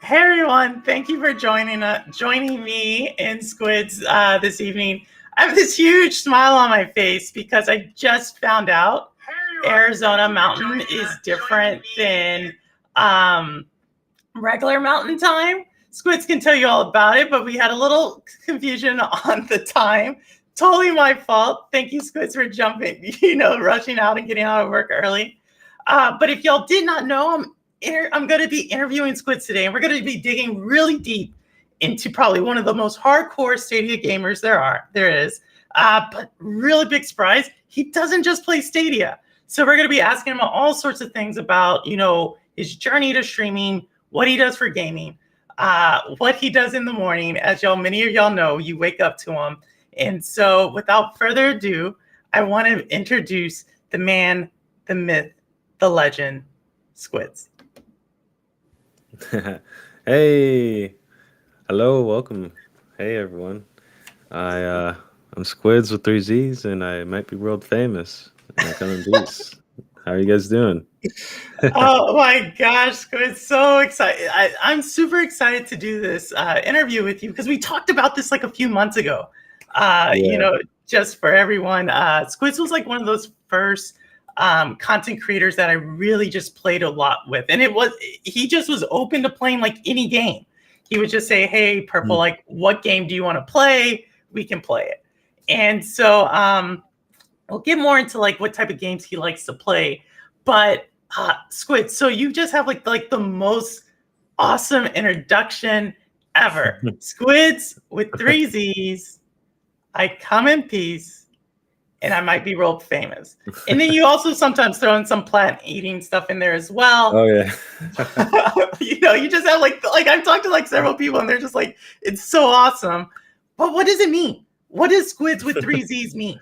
Hey everyone, thank you for joining me in Squidzzz this evening. I have this huge smile on my face because I just found out Arizona Mountain is different than um, regular Mountain Time. Squidzzz can tell you all about it, but we had a little confusion on the time. Totally my fault. Thank you, Squidzzz, for rushing out and getting out of work early. But if y'all did not know, I'm going to be interviewing Squidzzz today, and we're going to be digging really deep into probably one of the most hardcore Stadia gamers there is. But really big surprise, he doesn't just play Stadia. So we're going to be asking him all sorts of things about, his journey to streaming, what he does for gaming, what he does in the morning. As many of y'all know, you wake up to him. And so without further ado, I want to introduce the man, the myth, the legend, Squidzzz. Hey, hello, welcome. Hey everyone. I'm Squidzzz with three Z's, and I might be world famous. And I come in peace. How are you guys doing? Oh my gosh, Squidzzz, so excited. I'm super excited to do this interview with you because we talked about this like a few months ago. Yeah. Just for everyone, Squidzzz was like one of those first content creators that I really just played a lot with. And he just was open to playing like any game. He would just say, hey, Purple, like, what game do you want to play? We can play it. And so we'll get more into like what type of games he likes to play. But Squidzzz, so you just have like the most awesome introduction ever. Squidzzz with three Z's. I come in peace, and I might be world famous. And then you also sometimes throw in some plant eating stuff in there as well. Oh yeah. You just have like I've talked to like several people, and they're just like, it's so awesome. But what does it mean? What does Squidzzz with three Z's mean?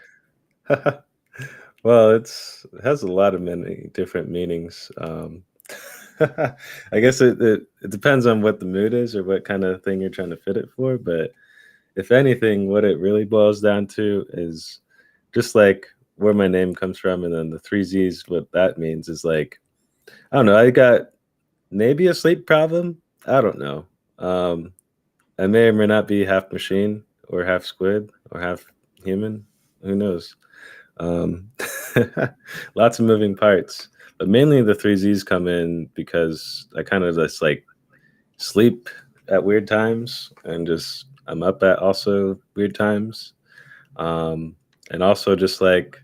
Well, it has a lot of many different meanings. I guess it depends on what the mood is or what kind of thing you're trying to fit it for. But if anything, what it really boils down to is just like where my name comes from, and then the three Z's. What that means is like, I don't know. I got maybe a sleep problem. I don't know. I may or may not be half machine or half squid or half human. Who knows? Lots of moving parts, but mainly the three Z's come in because I kind of just like sleep at weird times, and just I'm up at also weird times. And also just like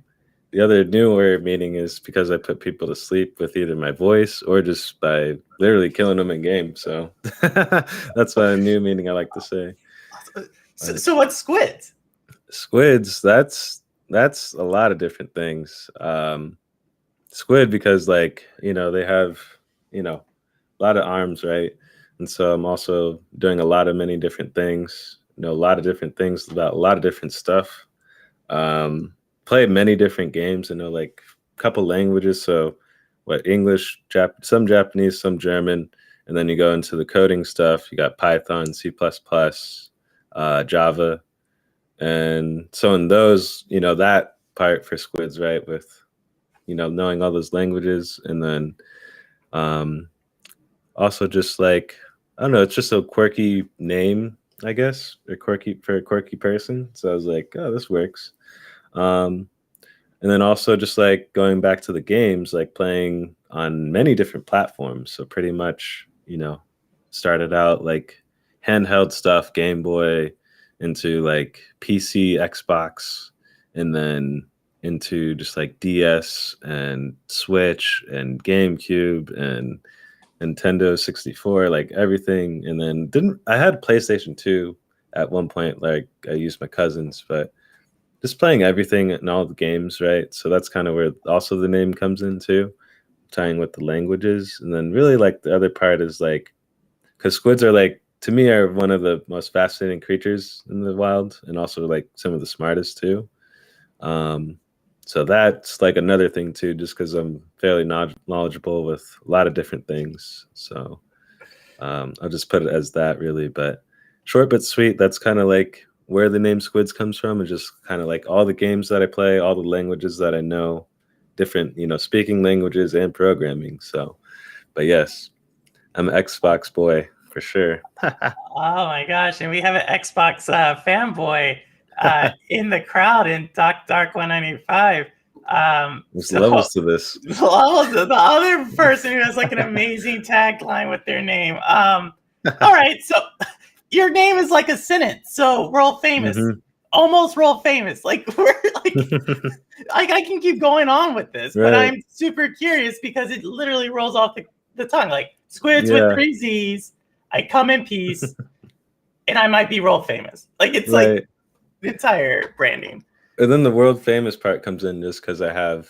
the other newer meaning is because I put people to sleep with either my voice or just by literally killing them in game. So that's a new meaning I like to say. So what's Squidzzz? Squidzzz, that's a lot of different things. Squid because like, they have, a lot of arms, right? And so I'm also doing a lot of many different things, a lot of different things about a lot of different stuff. Play many different games. I know like a couple languages. So what, English, some Japanese, some German. And then you go into the coding stuff. You got Python, C++, Java. And so in those, that part for Squidzzz, right, with, knowing all those languages. And then also just like, I don't know, it's just a quirky name, I guess, or quirky for a quirky person. So I was like, oh, this works. And then also just like going back to the games, like playing on many different platforms. So pretty much, started out like handheld stuff, Game Boy, into like PC, Xbox, and then into just like DS and Switch and GameCube and Nintendo 64, like everything. And then I had PlayStation 2 at one point, like I used my cousins, but just playing everything in all the games, right? So that's kind of where also the name comes in too, tying with the languages. And then really like the other part is like, because squids are like, to me, are one of the most fascinating creatures in the wild, and also like some of the smartest too. So that's like another thing too, just because I'm fairly knowledgeable with a lot of different things. So I'll just put it as that really, but short but sweet. That's kind of like where the name Squidzzz comes from, is just kind of like all the games that I play, all the languages that I know, different, speaking languages and programming. So, but yes, I'm an Xbox boy. for sure. Oh my gosh! And we have an Xbox fanboy in the crowd in Dark 195. There's So levels to this. the other person who has like an amazing tagline with their name. All right, so your name is like a sentence. So world famous, almost world famous. Like we're like I can keep going on with this, but Right. I'm super curious because it literally rolls off the tongue. Like Squidz Yeah. with 3 Z's. I come in peace, and I might be world famous. Like it's Right. like the entire branding. And then the world famous part comes in just because I have,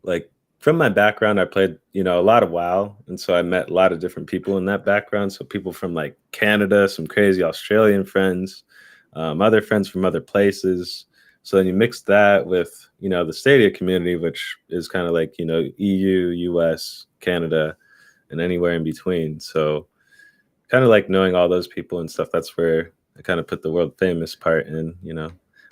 like, from my background, I played, a lot of WoW. And so I met a lot of different people in that background. So people from like Canada, some crazy Australian friends, other friends from other places. So then you mix that with, the Stadia community, which is kind of like, EU, US, Canada, and anywhere in between. So kind of like knowing all those people and stuff, that's where I kind of put the world famous part in,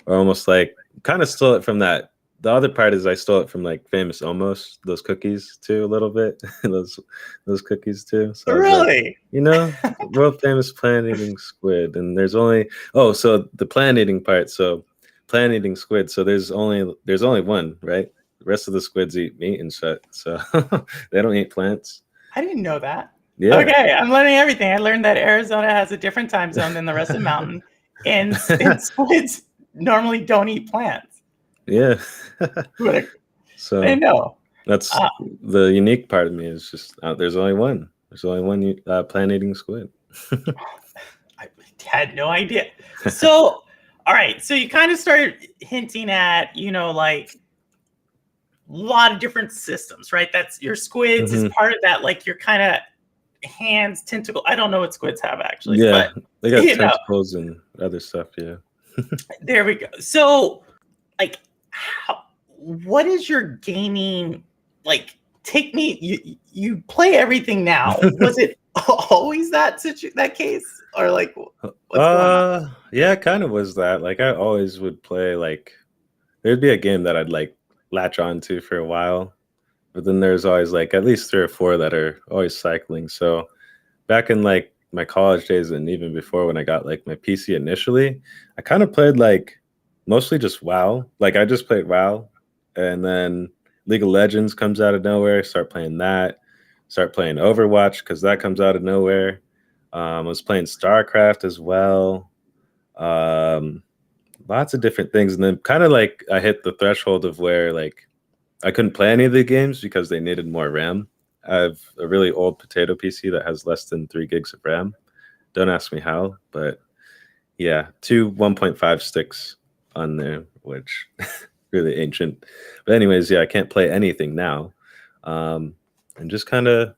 or almost like kind of stole it from that. The other part is I stole it from like Famous Almost, those cookies too, a little bit. those cookies too. So Really? like, world famous plant eating squid. And there's only so the plant eating part. So plant eating squid. So there's only one, right? The rest of the squids eat meat and shit. So they don't eat plants. I didn't know that. Yeah. Okay, I'm learning everything. I learned that Arizona has a different time zone than the rest of the mountain, and squids normally don't eat plants. Yeah. So I didn't know. That's the unique part of me is just there's only one. There's only one plant-eating squid. I had no idea. So, all right. So you kind of started hinting at, like a lot of different systems, right? That's your Squidz is part of that. Like your kind of hands, tentacle. I don't know what squids have actually. Yeah, but, they got tentacles and other stuff. Yeah. There we go. So, like, what is your gaming like? Take me. You play everything now. Was it always that case, or like what's going on? Yeah, it kind of was that. Like I always would play. Like there'd be a game that I'd like latch on to for a while, but then there's always like at least 3 or 4 that are always cycling. So back in like my college days and even before when I got like my PC initially, I kind of played like mostly just WoW. Like I just played WoW, and then League of Legends comes out of nowhere. Start playing that. Start playing Overwatch because that comes out of nowhere. I was playing StarCraft as well. Lots of different things, and then kind of like I hit the threshold of where like I couldn't play any of the games because they needed more RAM. I have a really old potato PC that has less than 3 gigs of RAM. Don't ask me how, but yeah, 2 1.5 sticks on there, which really ancient. But anyways, yeah, I can't play anything now. And just kind of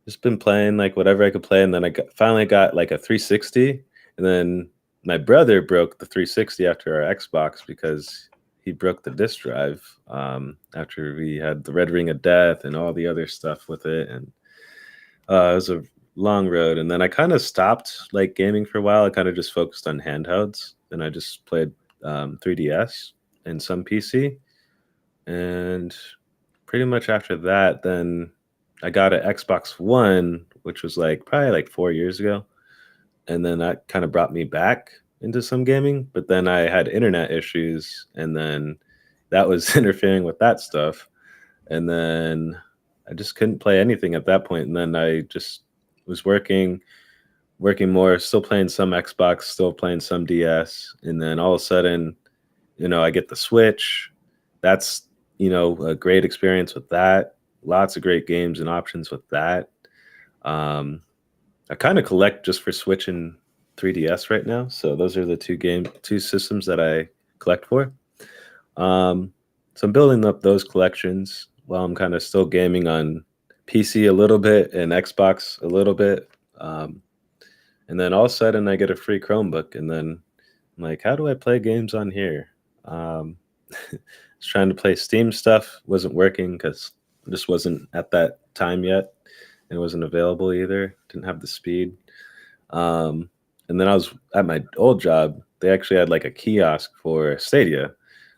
just been playing like whatever I could play. And then finally got like a 360. And then my brother broke the 360 after our Xbox because he broke the disk drive after we had the Red Ring of Death and all the other stuff with it. And it was a long road. And then I kind of stopped like gaming for a while. I kind of just focused on handhelds, and I just played 3DS and some PC. And pretty much after that, then I got an Xbox One, which was like probably like 4 years ago. And then that kind of brought me back into some gaming. But then I had internet issues, and then that was interfering with that stuff. And then I just couldn't play anything at that point. And then I just was working more, still playing some Xbox, still playing some DS. And then all of a sudden, I get the Switch. That's, a great experience with that. Lots of great games and options with that. I kind of collect just for Switch and 3DS right now. So those are the two systems that I collect for. So I'm building up those collections while I'm kind of still gaming on PC a little bit and Xbox a little bit. And then all of a sudden I get a free Chromebook, and then I'm like, how do I play games on here? I was trying to play Steam stuff, wasn't working because it just wasn't at that time yet. It wasn't available either. Didn't have the speed. And then I was at my old job. They actually had like a kiosk for Stadia,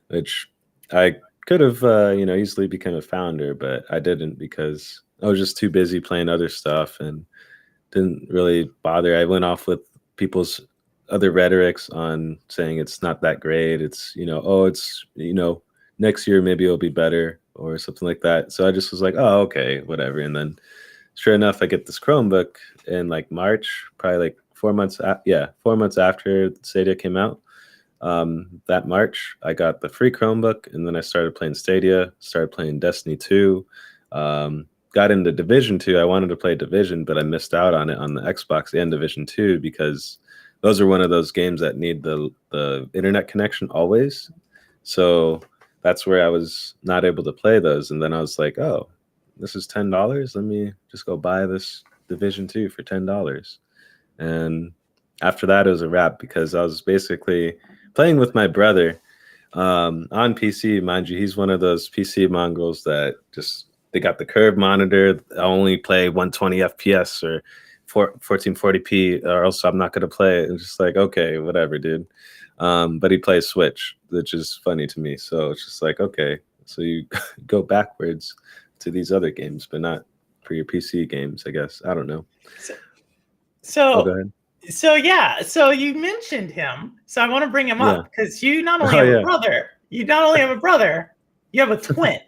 which I could have, easily become a founder, but I didn't because I was just too busy playing other stuff and didn't really bother. I went off with people's other rhetorics on saying it's not that great. It's, oh, it's, next year maybe it'll be better or something like that. So I just was like, oh, okay, whatever. And then sure enough, I get this Chromebook in like March, probably like 4 months. 4 months after Stadia came out. That March, I got the free Chromebook, and then I started playing Stadia, started playing Destiny 2, got into Division 2. I wanted to play Division, but I missed out on it on the Xbox and Division 2 because those are one of those games that need the internet connection always. So that's where I was not able to play those. And then I was like, oh, this is $10. Let me just go buy this Division 2 for $10. And after that, it was a wrap because I was basically playing with my brother on PC. Mind you, he's one of those PC mongrels that they got the curved monitor. I only play 120 FPS or 1440p, or else I'm not going to play it. It's just like, okay, whatever, dude. But he plays Switch, which is funny to me. So it's just like, okay, so you go backwards to these other games, but not for your PC games, I guess. I don't know. So go ahead. So yeah, so you mentioned him. So I want to bring him up because you not only have a brother, you have a twin.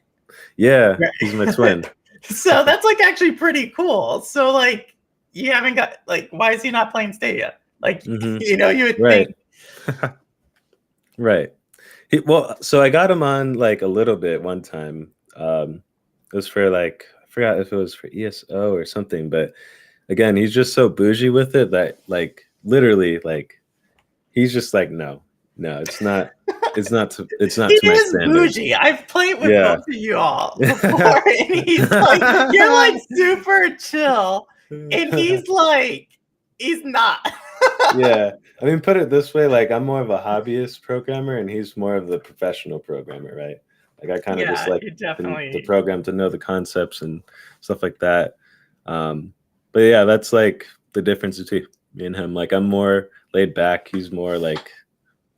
Yeah, he's my twin. So that's like actually pretty cool. So like you haven't got like, why is he not playing Stadia? Like you would think. Right. So I got him on like a little bit one time. It was for like, I forgot if it was for ESO or something, but again, he's just so bougie with it that like literally like he's just like, no, it's not to my standard. Bougie. I've played with both of you all before, and he's like, you're like super chill, and he's like, he's not. Yeah, I mean, put it this way, like I'm more of a hobbyist programmer, and he's more of the professional programmer, right? Like I kind of just like the program to know the concepts and stuff like that. But yeah, that's like the difference between me and him. Like I'm more laid back. He's more like,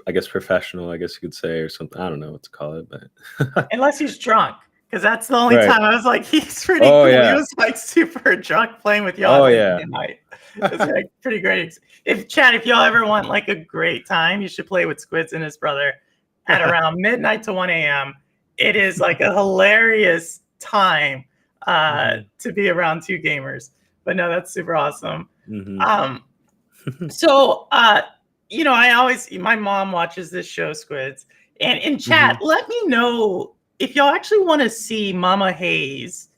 I guess, professional, I guess you could say, or something. I don't know what to call it, but unless he's drunk, because that's the only time I was like, he's pretty cool. Yeah. He was like super drunk playing with y'all. Oh yeah, midnight. It's like pretty great. If y'all ever want like a great time, you should play with Squidzzz and his brother at around midnight to 1 a.m. It is like a hilarious time to be around two gamers. But no, that's super awesome. So, my mom watches this show, Squidzzz. And in chat, let me know if y'all actually want to see Mama Hayes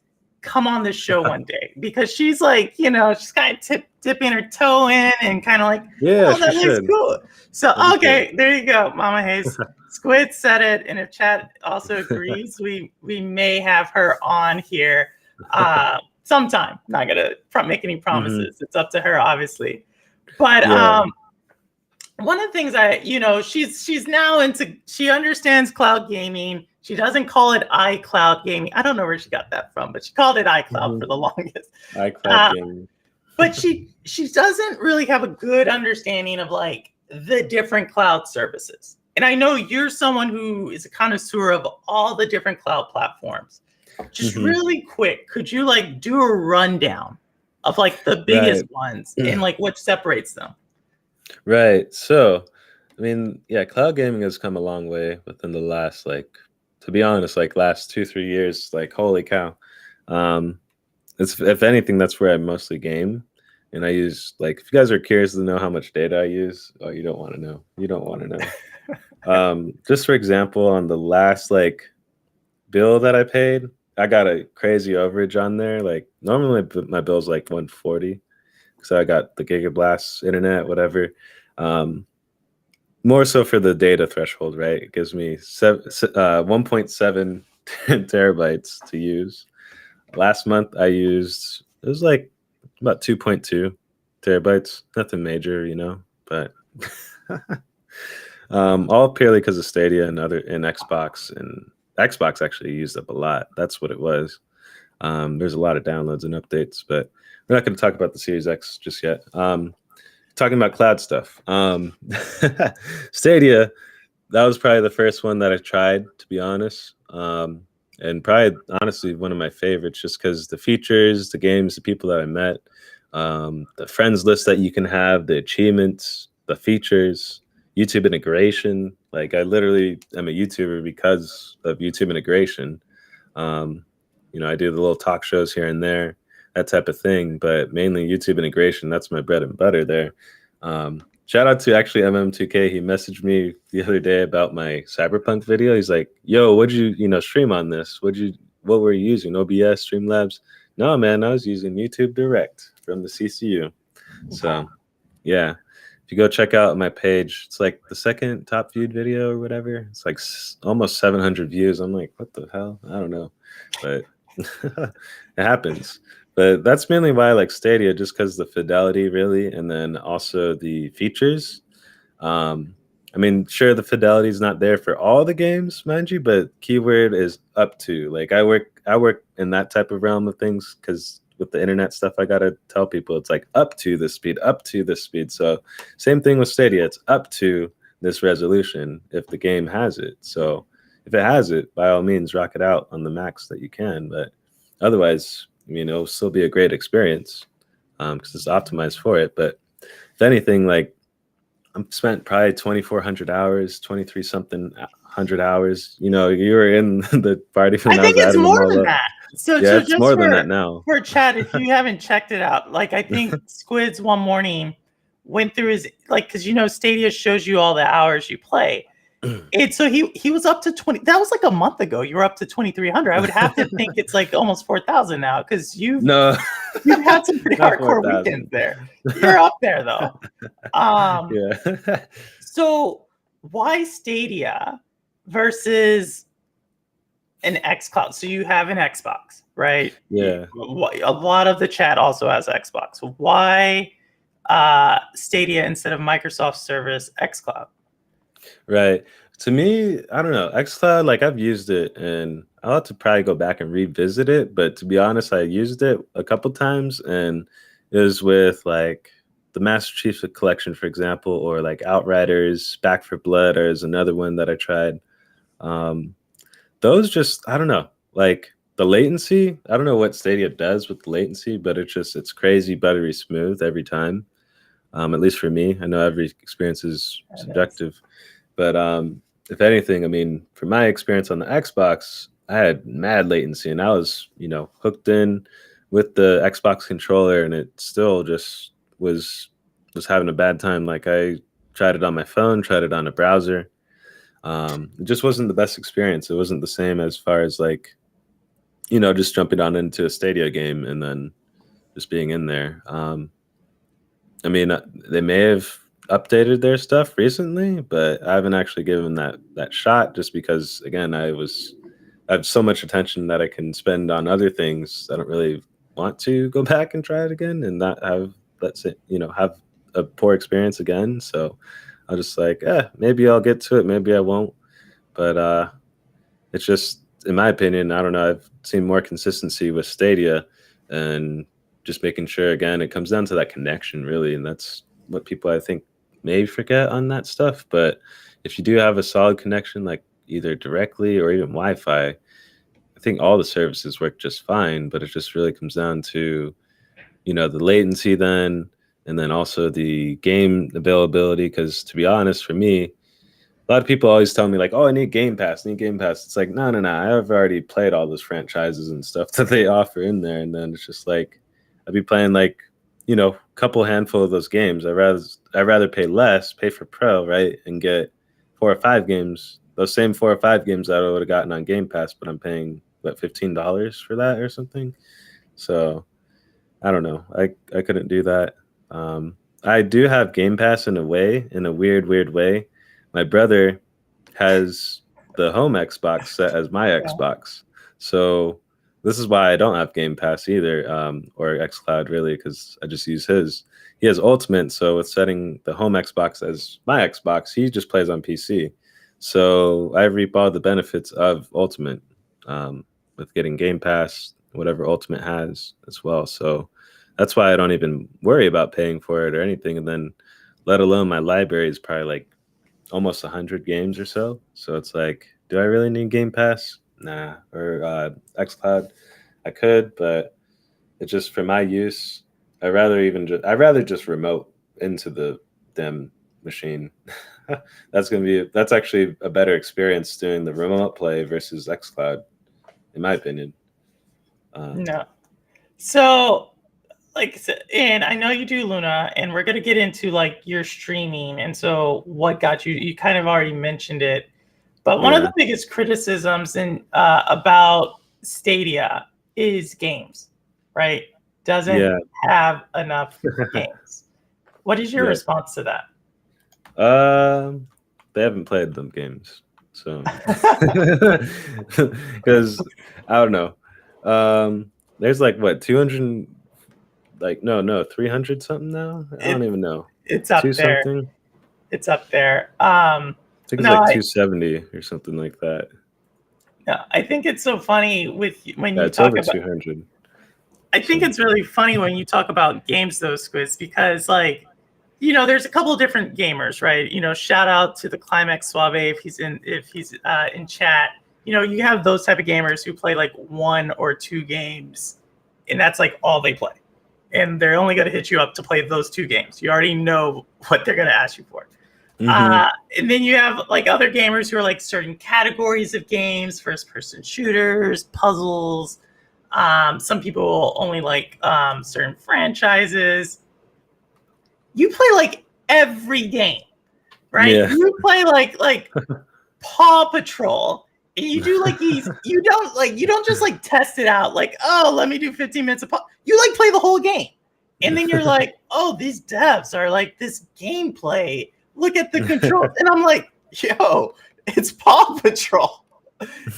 come on this show one day. Because she's like, she's kind of dipping her toe in and kind of like, that looks cool. So, okay, there you go, Mama Hayes. Squidzzz said it. And if chat also agrees, we may have her on here sometime. Not gonna make any promises. It's up to her, obviously. But one of the things she's now into. She understands cloud gaming. She doesn't call it iCloud gaming. I don't know where she got that from, but she called it iCloud for the longest. iCloud gaming. But she doesn't really have a good understanding of like the different cloud services. And I know you're someone who is a connoisseur of all the different cloud platforms. Just really quick, could you like do a rundown of like the biggest ones and like what separates them? Right. So, I mean, yeah, cloud gaming has come a long way within the last, like, to be honest, like last 2-3 years. Like, holy cow! It's, if anything, that's where I mostly game, and I use, like, if you guys are curious to know how much data I use, oh, you don't want to know. You don't want to know. Just for example, on the last like bill that I paid, I got a crazy overage on there. Like normally my bill's like 140, so I got the Gigablast internet, whatever. More so for the data threshold, right? It gives me 1.7 terabytes to use. Last month I used, it was like about 2.2 terabytes. Nothing major, but all purely because of Stadia and Xbox, and Xbox actually used up a lot. That's what it was. There's a lot of downloads and updates, but we're not going to talk about the Series X just yet. Talking about cloud stuff. Stadia, that was probably the first one that I tried, to be honest. And probably, honestly, one of my favorites, just because the features, the games, the people that I met, the friends list that you can have, the achievements, the features, YouTube integration. Like I literally am a YouTuber because of YouTube integration. Um, I do the little talk shows here and there, that type of thing, but mainly YouTube integration. That's my bread and butter there. Shout out to actually MM2K. He messaged me the other day about my Cyberpunk video. He's like, "Yo, what'd you stream on this? What were you using? OBS, Streamlabs?" No, man, I was using YouTube Direct from the CCU. So, yeah, if you go check out my page, it's like the second top viewed video or whatever. It's like almost 700 views. I'm like, what the hell? I don't know, but it happens. But that's mainly why I like Stadia, just because the fidelity, really, and then also the features. I mean, sure, the fidelity is not there for all the games, mind you, but keyword is up to. Like I work in that type of realm of things because with the internet stuff, I gotta tell people it's like up to this speed, up to this speed. So same thing with Stadia, it's up to this resolution if the game has it. So if it has it, by all means, rock it out on the max that you can. But otherwise, I mean, it'll still be a great experience because it's optimized for it. But if anything, like I'm spent probably 2,400 hours, 23 something hundred hours. You were in the party when I I think was it's adding them more all than up. that. So, Yeah, so it's just more than that now. for chat, if you haven't checked it out, like I think Squidzzz one morning went through his because Stadia shows you all the hours you play. So he was up to 20. That was like a month ago. You were up to 2,300. I would have to think it's like almost 4,000 now because you've had some pretty not hardcore 4,000. weekends there. You're up there though. Yeah. So why Stadia versus an xCloud? So you have an Xbox, right? Yeah. A lot of the chat also has Xbox. Why Stadia instead of Microsoft service xCloud? Right. To me, I don't know. xCloud, like I've used it and I'll have to probably go back and revisit it. But to be honest, I used it a couple times and it was with like the Master Chief Collection, for example, or like Outriders, Back for Blood, or is another one that I tried. Those just, I don't know, like the latency, I don't know what Stadia does with the latency, but it's crazy buttery smooth every time. At least for me. I know every experience is subjective. But if anything, I mean, for my experience on the Xbox, I had mad latency and I was, hooked in with the Xbox controller and it still just was having a bad time. Like I tried it on my phone, tried it on a browser. It just wasn't the best experience. It wasn't the same as far as like, just jumping on into a Stadia game and then just being in there. I mean, they may have updated their stuff recently, but I haven't actually given that shot just because again, I have so much attention that I can spend on other things. I don't really want to go back and try it again and not have have a poor experience again. So I'll just like, maybe I'll get to it, maybe I won't. But it's just in my opinion, I don't know, I've seen more consistency with Stadia and just making sure again it comes down to that connection really, and that's what people I think may forget on that stuff. But if you do have a solid connection, like either directly or even Wi-Fi, I think all the services work just fine. But it just really comes down to the latency then, and then also the game availability. Because to be honest, for me, a lot of people always tell me like, "Oh, I need Game Pass. I need Game Pass." It's like, no, no, no. I've already played all those franchises and stuff that they offer in there, and then it's just like I'd be playing like couple handful of those games. I'd rather pay less, pay for Pro, right, and get 4 or 5 games. Those same 4 or 5 games that I would have gotten on Game Pass, but I'm paying what $15 for that or something. So I don't know. I couldn't do that. I do have Game Pass in a weird way. My brother has the home Xbox set as my Xbox. So this is why I don't have Game Pass either, or xCloud really, because I just use his. He has Ultimate, so with setting the home Xbox as my Xbox, he just plays on PC. So I reap all the benefits of Ultimate with getting Game Pass, whatever Ultimate has as well. So that's why I don't even worry about paying for it or anything. And then, let alone my library is probably like almost 100 games or so. So it's like, do I really need Game Pass? Nah. Or xCloud, I could, but it's just for my use. I'd rather just remote into the dem machine. That's actually a better experience doing the remote play versus xCloud, in my opinion. No. So, like, and I know you do Luna, and we're gonna get into like your streaming, and so what got you? You kind of already mentioned it, but one of the Yeah. biggest criticisms in about Stadia is games, right? Doesn't Yeah. have enough games. What is your Yeah. response to that? They haven't played them games, so because I don't know. There's like what 200, like no 300 something now. I don't It even know. it's Two up there. something. It's up there. I think it's No, like 270 or something like that. I think it's so funny with when Yeah, you it's talk over about. 200. I think So it's really funny when you talk about games, though, Squidz, because like, there's a couple of different gamers, right? Shout out to the Climax Suave if he's in chat. You have those type of gamers who play like one or two games, and that's like all they play, and they're only going to hit you up to play those two games. You already know what they're going to ask you for. hmm And then you have like other gamers who are like certain categories of games, first person shooters, puzzles. Some people only like certain franchises. You play like every game, right? yeah. You play like Paw Patrol. And you do like these, you don't just like test it out, like, oh, let me do 15 minutes of Paw. You like play the whole game. And then you're like, oh, these devs are like this gameplay. Look at the controls. And I'm like, yo, it's Paw Patrol.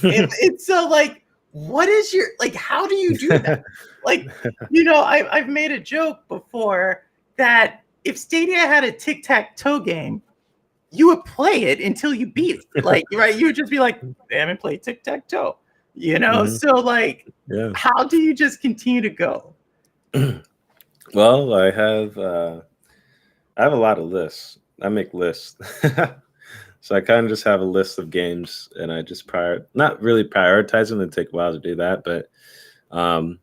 It's so like, what is your, like, how do you do that? Like, I've made a joke before that if Stadia had a tic-tac-toe game, you would play it until you beat it. Like, right? You would just be like, they haven't played tic-tac-toe. hmm So like, Yeah. how do you just continue to go? Well, I have a lot of lists. I make lists. So I kind of just have a list of games and I just not really prioritize them. It take a while to do that, but um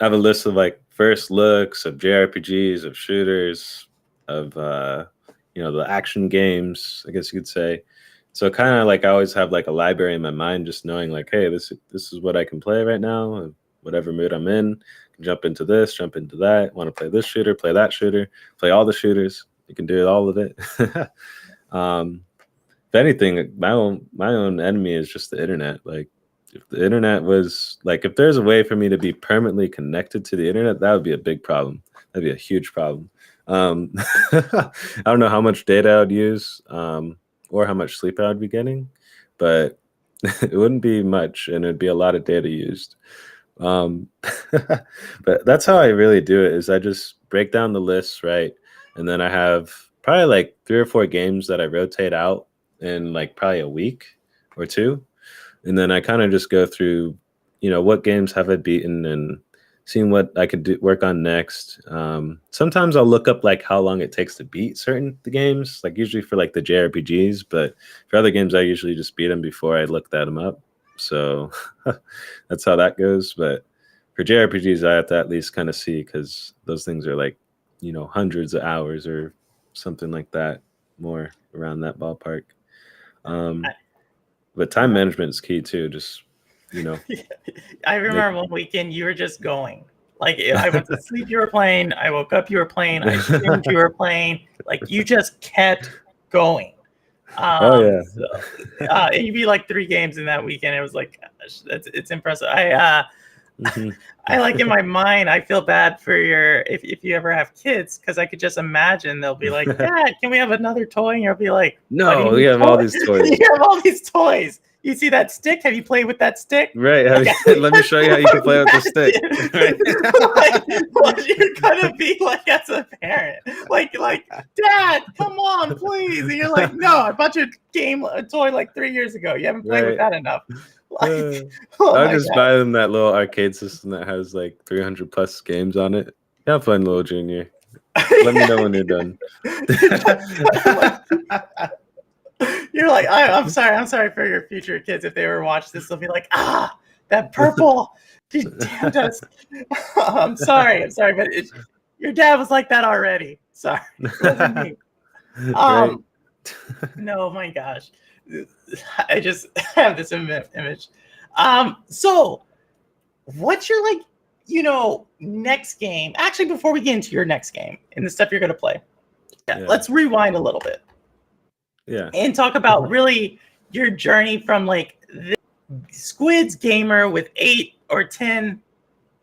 I have a list of like first looks of JRPGs, of shooters, of the action games, I guess you could say. So kind of like I always have like a library in my mind, just knowing like, hey, this is what I can play right now, whatever mood I'm in. Can jump into this, jump into that. Want to play this shooter, play that shooter, play all the shooters. You can do all of it. um, if anything, my own enemy is just the internet. Like if the internet was like if there's a way for me to be permanently connected to the internet, that would be a big problem. That'd be a huge problem. I don't know how much data I would use, or how much sleep I would be getting, but it wouldn't be much, and it'd be a lot of data used. Um, but that's how I really do it. Is I just break down the lists, right, and then I have probably like 3 or 4 games that I rotate out in like probably a week or two, and then I kind of just go through, what games have I beaten and seeing what I could work on next. Sometimes I'll look up like how long it takes to beat certain the games, like usually for like the JRPGs, but for other games I usually just beat them before I look them up. So that's how that goes. But for JRPGs, I have to at least kind of see because those things are like, hundreds of hours or something like that, more around that ballpark. But time management is key too. Just I make. remember one weekend you were just going. Like, I went to sleep, you were playing. I woke up, you were playing. I streamed, you were playing. Like, you just kept going. Oh yeah. And you'd be like 3 games in that weekend. It was like, gosh, it's impressive. I Mhm. I like in my mind, I feel bad for if you ever have kids, because I could just imagine they'll be like, Dad, can we have another toy? And you'll be like, what do you No, we need have all toys? these toys. You have all these toys. You see that stick? Have you played with that stick? Right. Like, Let me show you how you can play with the stick. Right. what you're gonna be like as a parent, like Dad, come on, please, and you're like, no, I bought you a toy like 3 years ago. You haven't played with Right. that enough. Like, oh I'll my just god. buy them that little arcade system that has like 300 plus games on it. Have fun, little junior. Let me know when you're done. You're like, I'm sorry for your future kids. If they ever watch this, they'll be like, that purple, he damned us. I'm sorry, but Your dad was like that already. Sorry, it wasn't me. Right. No, my gosh, I just have this image. So what's your like, next game? Actually, before we get into your next game and the stuff you're gonna play, Yeah. let's rewind a little bit. Yeah. And talk about really your journey from like the Squidzzz gamer with 8 or 10.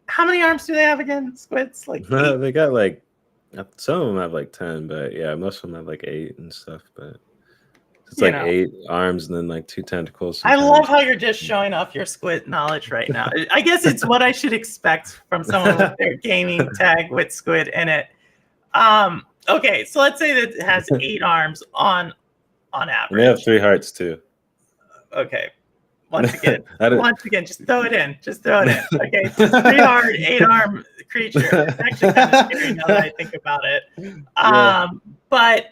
How many arms do they have again? Squidzzz, like 8? They got like some of them have like 10, but yeah, most of them have like 8 and stuff. But it's like 8 arms and then like 2 tentacles. I love how you're just showing off your Squid knowledge right now. I guess it's what I should expect from someone with their gaming tag with Squid in it. Okay, so let's say that it has 8 arms on average. And they have 3 hearts too. Okay. Once again, just throw it in. Just throw it in. Okay, it's 3-heart, 8-arm creature. It's actually kind of scary now that I think about it. But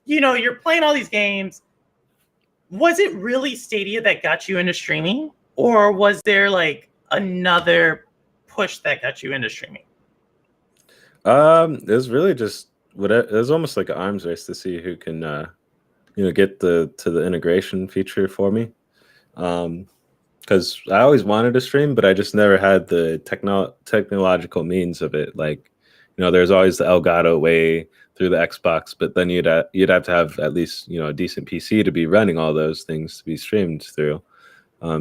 you're playing all these games. Was it really Stadia that got you into streaming, or was there like another push that got you into streaming? It was really just it was almost like an arms race to see who can get to the integration feature for me. Because I always wanted to stream, but I just never had the technological means of it. Like, there's always the Elgato way through the Xbox, but then you'd have to have at least a decent PC to be running all those things to be streamed through.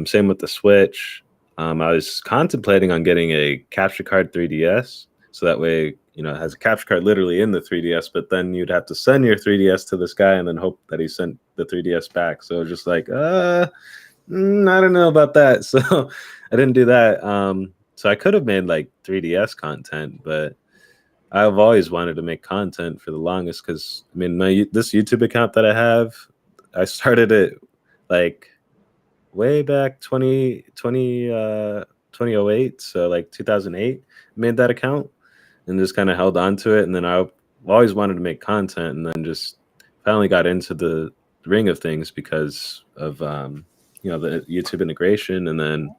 Same with the Switch. I was contemplating on getting a capture card 3DS, so that way it has a capture card literally in the 3DS, but then you'd have to send your 3DS to this guy and then hope that he sent the 3DS back. So just like I don't know about that. So I didn't do that. So I could have made like 3DS content, but I've always wanted to make content for the longest because this YouTube account that I have, I started it like way back 2008, so like 2008, made that account and just kind of held on to it. And then I always wanted to make content, and then just finally got into the ring of things because of the YouTube integration, and then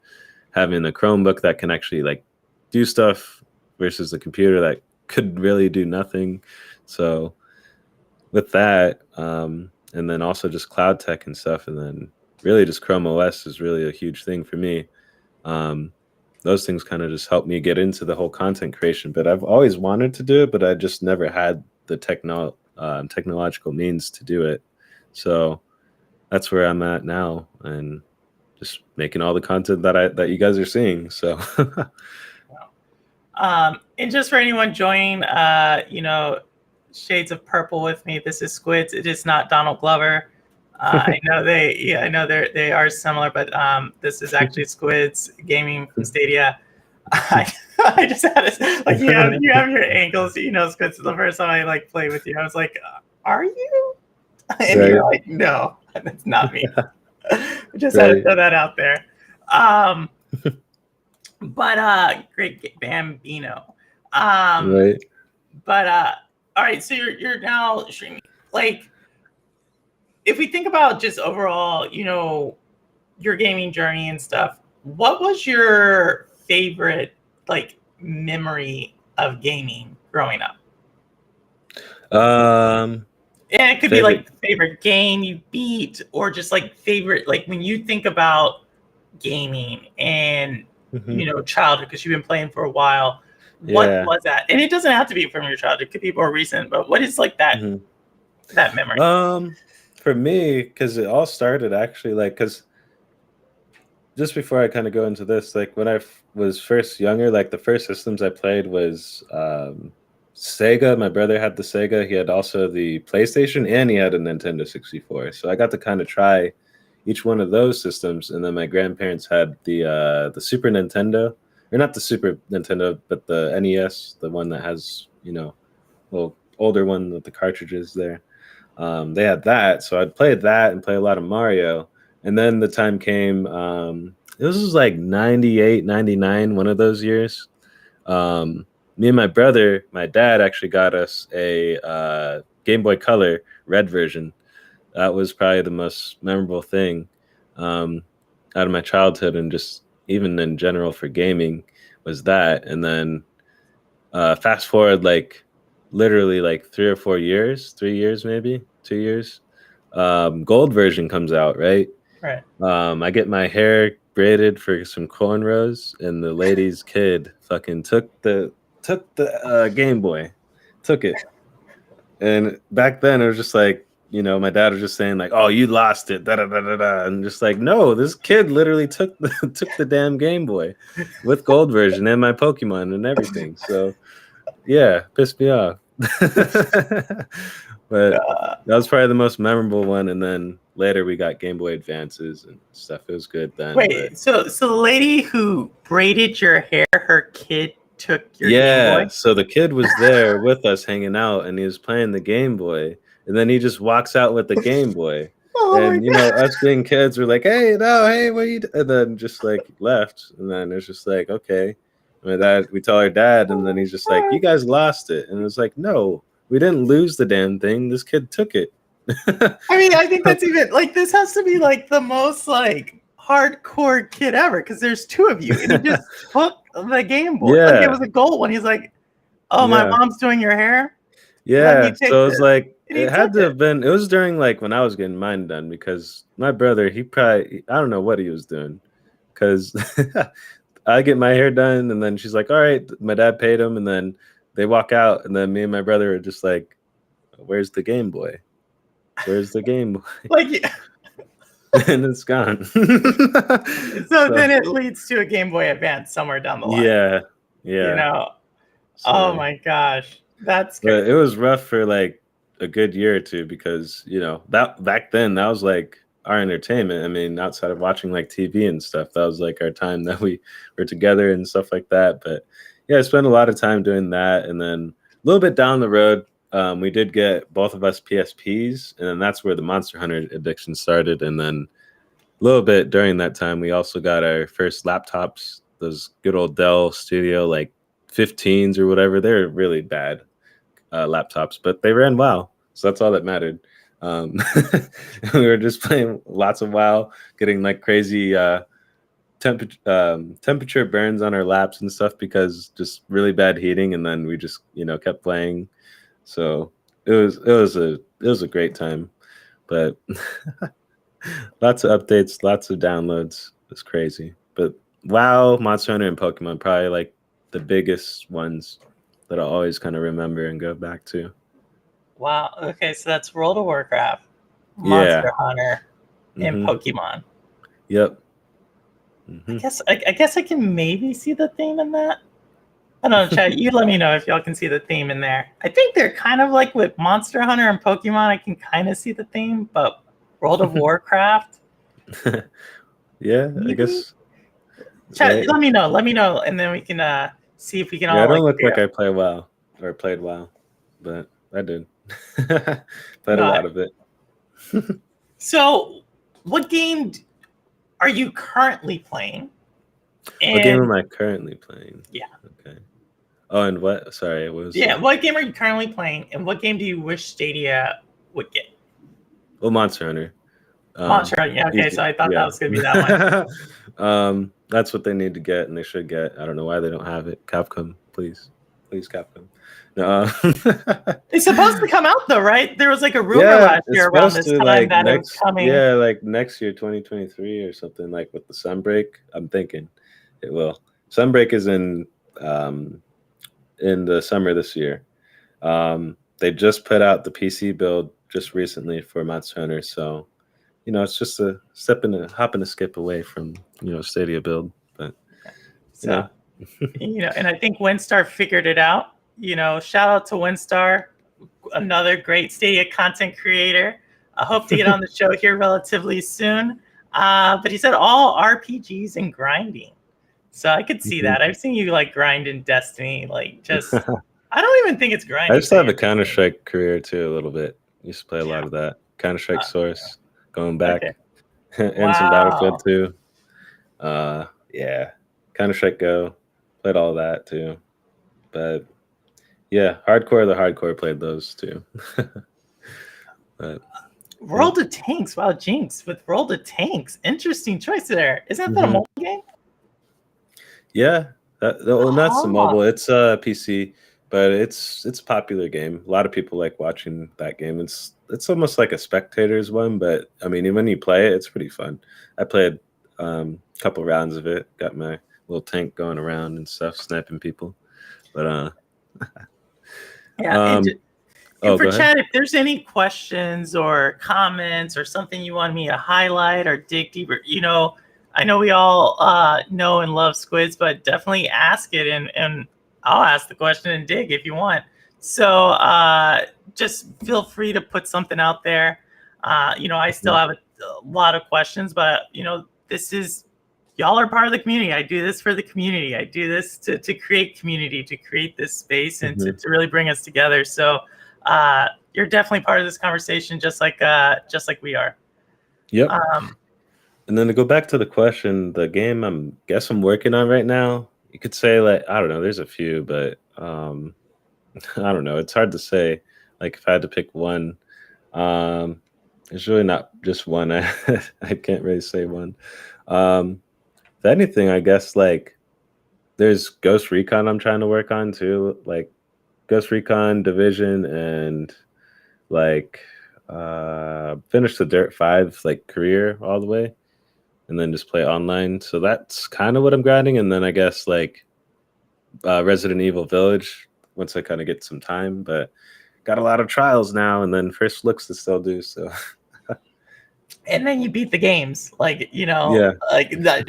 having a Chromebook that can actually like do stuff versus the computer that could really do nothing. So with that, and then also just cloud tech and stuff, and then really just Chrome OS is really a huge thing for me. Those things kind of just helped me get into the whole content creation. But I've always wanted to do it, but I just never had the technological means to do it. So that's where I'm at now, and just making all the content that you guys are seeing. So and just for anyone joining, shades of purple with me, this is Squidzzz. It is not Donald Glover. I know they are similar, but this is actually Squidzzz gaming from Stadia. I just had this, like, you have your ankles, Squidzzz. The first time I like played with you, I was like, are you? And you're like, no, that's not me. I just had to throw that out there. But great Bambino. right. But all right, so you're now streaming. Like, if we think about just overall, your gaming journey and stuff, what was your favorite like memory of gaming growing up? And it could be like the favorite game you beat, or just like favorite, like when you think about gaming and childhood, because you've been playing for a while. What was that? And it doesn't have to be from your childhood; it could be more recent. But what is like that that memory? For me, because it all started actually because just before I kind of go into this, like when I was first younger, like the first systems I played was Sega. My brother had the Sega. He had also the PlayStation, and he had a Nintendo 64. So I got to kind of try each one of those systems. And then my grandparents had the Super Nintendo, or not the Super Nintendo, but the NES, the one that has little older one with the cartridges there. They had that, so I'd play that and play a lot of Mario. And then the time came, this was like 98, 99, one of those years. Me and my brother, my dad actually got us a Game Boy Color red version. That was probably the most memorable thing out of my childhood, and just even in general for gaming was that. And then Fast forward like literally like 3 or 4 years, 3 years maybe, 2 years. Gold version comes out, right? Right. I get my hair braided for some cornrows, and the lady's kid fucking took the Game Boy, took it. And back then it was just like, my dad was just saying like, "Oh, you lost it," da da da da da, and just like, no, this kid literally took the took the damn Game Boy with gold version and my Pokemon and everything. So yeah, pissed me off. But Uh, that was probably the most memorable one. And then later we got Game Boy Advances and stuff. It was good then. But Wait, so the lady who braided your hair, her kid took your Game yeah, Boy? so the kid was there with us hanging out, and he was playing the Game Boy, and then he just walks out with the Game Boy. Oh my And god! us being kids were like, "Hey, no, hey, what you?" And then just like left, and then it's just like, okay. We tell our dad, and then he's just like, "You guys lost it," and it was like, "No, we didn't lose the damn thing. This kid took it." I mean, I think that's even like this has to be like the most like hardcore kid ever because there's two of you, and he just took the Game Boy. Like it Yeah, was a gold one. He's like, "Oh, my yeah, mom's doing your hair. Let me yeah. take So it was this," like and he it had took to it. have been. It was during like when I was getting mine done because my brother, he probably I don't know what he was doing because I get my hair done and then she's like, "All right," my dad paid him, and then they walk out, and then me and my brother are just like, "Where's the Game Boy? Where's the Game Boy?" Like, And it's gone. so then it leads to a Game Boy Advance somewhere down the line. Yeah, You yeah. know? Oh So, my gosh, that's but crazy. it was rough for like a good year or two because that back then that was like our entertainment. I mean, outside of watching like TV and stuff, that was like our time that we were together and stuff like that. But yeah, I spent a lot of time doing that, and then a little bit down the road, we did get both of us PSPs, and then that's where the Monster Hunter addiction started. And then a little bit during that time, we also got our first laptops, those good old Dell Studio like 15s or whatever. They're really bad laptops, but they ran WoW, so that's all that mattered. Um, we were just playing lots of WoW, getting like crazy temperature burns on our laps and stuff because just really bad heating, and then we just kept playing. So it was a great time, but lots of updates, lots of downloads. It's crazy, but WoW, Monster Hunter, and Pokemon probably like the biggest ones that I'll always kind of remember and go back to. Wow. Okay, so that's World of Warcraft, Yeah. Monster Hunter, and Mm-hmm. Pokemon. Yep. I Mm-hmm. guess I can maybe see the theme in that. I don't know, chat. You let me know if y'all can see the theme in there. I think they're kind of like with Monster Hunter and Pokemon. I can kind of see the theme, but World of Warcraft, Yeah, I maybe. guess. Chat, Right. let me know, and then we can see if we can Yeah, I all don't like look figure like out. I play WoW or played WoW, but I did. Played a No. lot of it. So, what game are you currently playing? What game And am I currently playing? yeah, Okay. Oh, and what? Sorry, what was yeah. that? What game are you currently playing, and what game do you wish Stadia would get? Well, Monster Hunter. Monster Hunter. Yeah, okay, so Easy. I thought that Yeah. was gonna be that one. That's what they need to get, and they should get. I don't know why they don't have it. Capcom, please, Capcom. No, It's supposed to come out though, right? There was like a rumor yeah, last it's year around supposed this to time like that it was next. coming. Yeah, like next year, 2023 or something. Like with the Sunbreak, I'm thinking it will. Sunbreak is in the summer this year. They just put out the PC build just recently for Monster Hunter, so it's just a hop and a skip away from Stadia build, but you So, know, and I think Windstar figured it out. Shout out to Windstar, another great Stadia content creator. I hope to get on the show here relatively soon. But he said all RPGs and grinding. So I could see that. I've seen you like grind in Destiny, like just I don't even think it's I grinding. just have a Counter Strike career too a little bit. Used to play a lot Yeah. of that Counter Strike Uh, Source, going okay. back, and some Wow. Battlefield too. Yeah, Counter Strike Go, played all that too, but yeah, the hardcore played those too. But World of Tanks. Wow, Jinx with World of Tanks. Interesting choice there. Isn't that a mobile game? yeah, Well, not so Oh, mobile. It's PC, but it's a popular game. A lot of people like watching that game. It's almost like a spectator's one, but I mean, when you play it, it's pretty fun. I played a couple rounds of it. Got my little tank going around and stuff, sniping people. But yeah. um, And oh, for go ahead. Chad, if there's any questions or comments or something you want me to highlight or dig deeper, I know we all know and love Squidz, but definitely ask it, and I'll ask the question and dig if you want. So just feel free to put something out there. I still have a lot of questions, but this is y'all are part of the community. I do this for the community. I do this to create community, to create this space, and to really bring us together. So you're definitely part of this conversation, just like we are. Yep. And then to go back to the question, the game I'm working on right now, you could say like I don't know, there's a few, but I don't know. It's hard to say. Like if I had to pick one, there's really not just one. I can't really say one. If anything, I guess like there's Ghost Recon I'm trying to work on too, like Ghost Recon Division and like finish the Dirt 5 like career all the way and then just play online. So that's kind of what I'm grinding. And then I guess like Resident Evil Village once I kind of get some time, but got a lot of trials now and then first looks to still do. So And then you beat the games, like yeah, like that,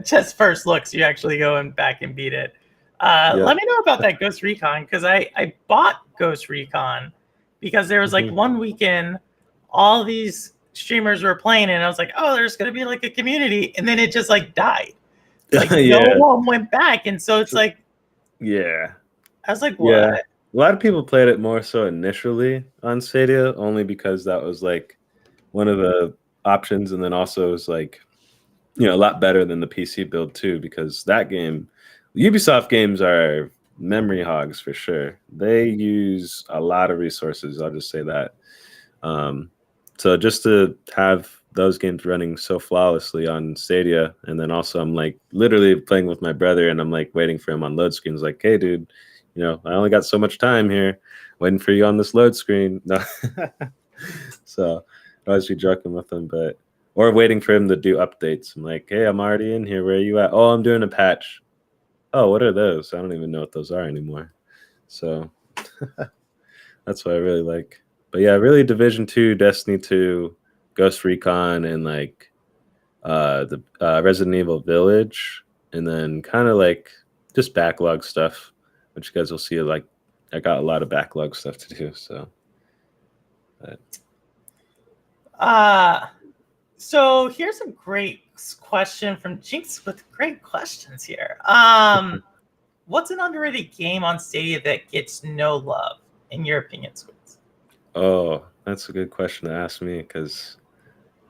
just first looks. You actually go and back and beat it. yeah. Let me know about that Ghost Recon, because I bought Ghost Recon because there was like one weekend, all these streamers were playing, and I was like, oh, there's gonna be like a community, and then it just like died. Like Yeah. no one went back, and so it's like, Yeah. I was like, what? Yeah. A lot of people played it more so initially on Stadia, only because that was like one of the options, and then also it was like a lot better than the PC build too, because that game, Ubisoft games are memory hogs for sure. They use a lot of resources. I'll just say that. So just to have those games running so flawlessly on Stadia, and then also I'm like literally playing with my brother, and I'm like waiting for him on load screens. Like, hey, dude, I only got so much time here, waiting for you on this load screen. No. So I was be joking with him, or waiting for him to do updates. I'm like, hey, I'm already in here. Where are you at? Oh, I'm doing a patch. Oh, what are those? I don't even know what those are anymore. So that's what I really like. But yeah, really Division 2, Destiny 2, Ghost Recon, and like the Resident Evil Village, and then kind of like just backlog stuff, which you guys will see. Like I got a lot of backlog stuff to do. So. So here's a great question from Jinx with great questions here. What's an underrated game on Stadia that gets no love, in your opinion, Squidz? Oh, that's a good question to ask me, because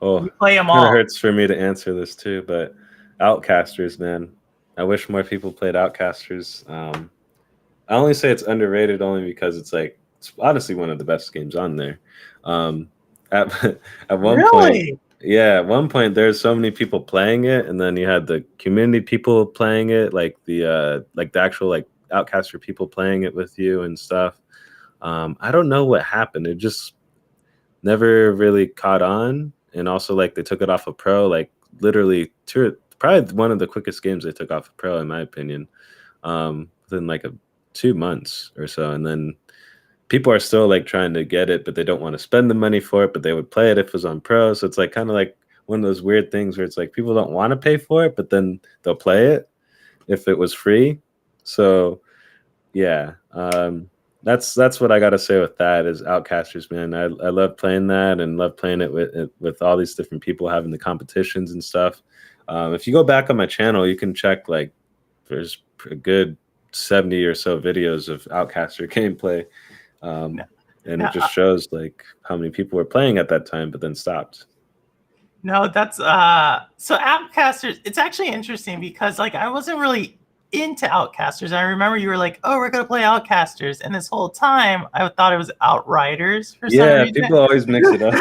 You play them it kind all. of hurts for me to answer this too. But Outcasters, man, I wish more people played Outcasters. I only say it's underrated only because it's honestly one of the best games on there. At at one point, Really? yeah, at one point there's so many people playing it, and then you had the community people playing it, like the actual like Outcaster people playing it with you and stuff. I don't know what happened. It just never really caught on, and also like they took it off of Pro, like literally probably one of the quickest games they took off of Pro in my opinion, within like 2 months or so, and then people are still like trying to get it, but they don't want to spend the money for it, but they would play it if it was on Pro. So it's like kind of like one of those weird things where it's like people don't want to pay for it, but then they'll play it if it was free. So yeah, that's what I gotta say with that is Outcasters, man. I love playing that and love playing it with all these different people having the competitions and stuff. If you go back on my channel, you can check like there's a good 70 or so videos of Outcaster gameplay. And it just shows like how many people were playing at that time, but then stopped. No, that's so Outcasters. It's actually interesting because like I wasn't really into Outcasters. I remember you were like, "Oh, we're gonna play Outcasters," and this whole time I thought it was Outriders for some reason. People always mix it up.